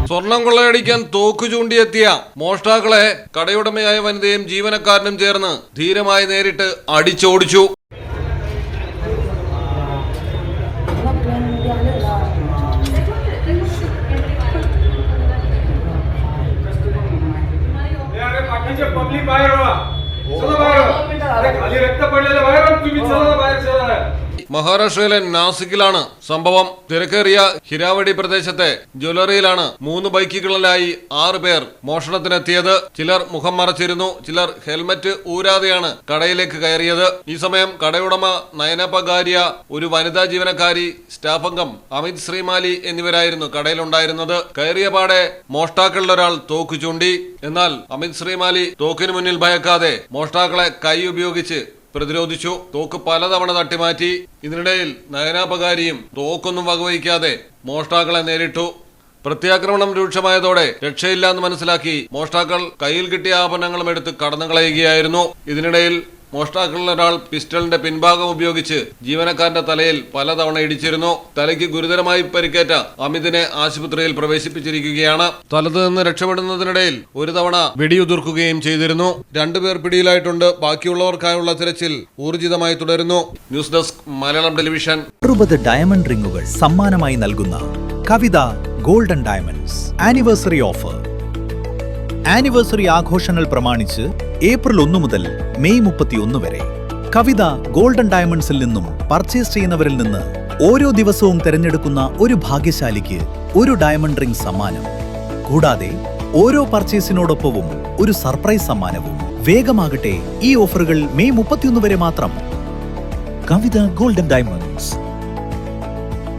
സ്വർണം കൊള്ളയടിക്കാൻ തോക്കു ചൂണ്ടിയെത്തിയ മോഷ്ടാക്കളെ കടയുടമയായ വനിതയും ജീവനക്കാരനും ചേർന്ന് ധീരമായി നേരിട്ട് അടിച്ചോടിച്ചു. മഹാരാഷ്ട്രയിലെ നാസിക്കിലാണ് സംഭവം. തിരക്കേറിയ ഹിരാവടി പ്രദേശത്തെ ജ്വല്ലറിയിലാണ് 3 ബൈക്കുകളിലായി 6 പേർ മോഷണത്തിനെത്തിയത്. ചിലർ മുഖം മറച്ചിരുന്നു, ചിലർ ഹെൽമറ്റ് ഊരാതെയാണ് കടയിലേക്ക് കയറിയത്. ഈ സമയം കടയുടമ നയന പഗാരിയ, ഒരു വനിതാ ജീവനക്കാരി, സ്റ്റാഫ് അംഗം അമിത് ശ്രീമാലി എന്നിവരായിരുന്നു കടയിലുണ്ടായിരുന്നത്. കയറിയ പാടെ മോഷ്ടാക്കളിൽ ഒരാൾ തോക്കു ചൂണ്ടി. എന്നാൽ അമിത് ശ്രീമാലി തോക്കിന് മുന്നിൽ ഭയക്കാതെ മോഷ്ടാക്കളെ കൈ ഉപയോഗിച്ച് പ്രതിരോധിച്ചു. തോക്ക് പലതവണ തട്ടിമാറ്റി. ഇതിനിടയിൽ നയനാപകാരിയും തോക്കൊന്നും വകവയ്ക്കാതെ മോഷ്ടാക്കളെ നേരിട്ടു. പ്രത്യാക്രമണം രൂക്ഷമായതോടെ രക്ഷയില്ലാന്ന് മനസ്സിലാക്കി മോഷ്ടാക്കൾ കയ്യിൽ കിട്ടിയ ആഭരണങ്ങളും എടുത്ത് കടന്നുകളയുകയായിരുന്നു. ഇതിനിടയിൽ മോഷ്ടാക്കളിൽ ഒരാൾ പിസ്റ്റളിന്റെ പിൻഭാഗം ഉപയോഗിച്ച് ജീവനക്കാരന്റെ തലയിൽ പലതവണ ഇടിച്ചിരുന്നു. തലയ്ക്ക് ഗുരുതരമായി പരിക്കേറ്റ അമിതിനെ ആശുപത്രിയിൽ പ്രവേശിപ്പിച്ചിരിക്കുകയാണ്. സ്ഥലത്ത് നിന്ന് രക്ഷപ്പെടുന്നതിനിടയിൽ ഒരു തവണ വെടിയുതിർക്കുകയും ചെയ്തിരുന്നു. 2 പേർ പിടിയിലായിട്ടുണ്ട്. ബാക്കിയുള്ളവർക്കായുള്ള തിരച്ചിൽ ഊർജിതമായി തുടരുന്നു. News desk Malayalam television. 60 diamond റിംഗുകൾ സമ്മാനമായി നൽകുന്ന Kavitha golden diamonds anniversary offer. Anniversary ആഘോഷങ്ങൾ പ്രമാണിച്ച് ഏപ്രിൽ 1 മുതൽ മെയ് 31 വരെ കവിത ഗോൾഡൻ ഡയമണ്ട്സിൽ നിന്നും പർച്ചേസ് ചെയ്യുന്നവരിൽ നിന്ന് ഓരോ ദിവസവും തിരഞ്ഞെടുക്കുന്ന ഒരു ഭാഗ്യശാലിക്ക് ഒരു ഡയമണ്ട് റിംഗ് സമ്മാനം. കൂടാതെ ഓരോ പർച്ചേസിനോടൊപ്പവും ഒരു സർപ്രൈസ് സമ്മാനവും. വേഗമാകട്ടെ, ഈ ഓഫറുകൾ മെയ് 31 വരെ മാത്രം. കവിത ഗോൾഡൻ ഡയമണ്ട്.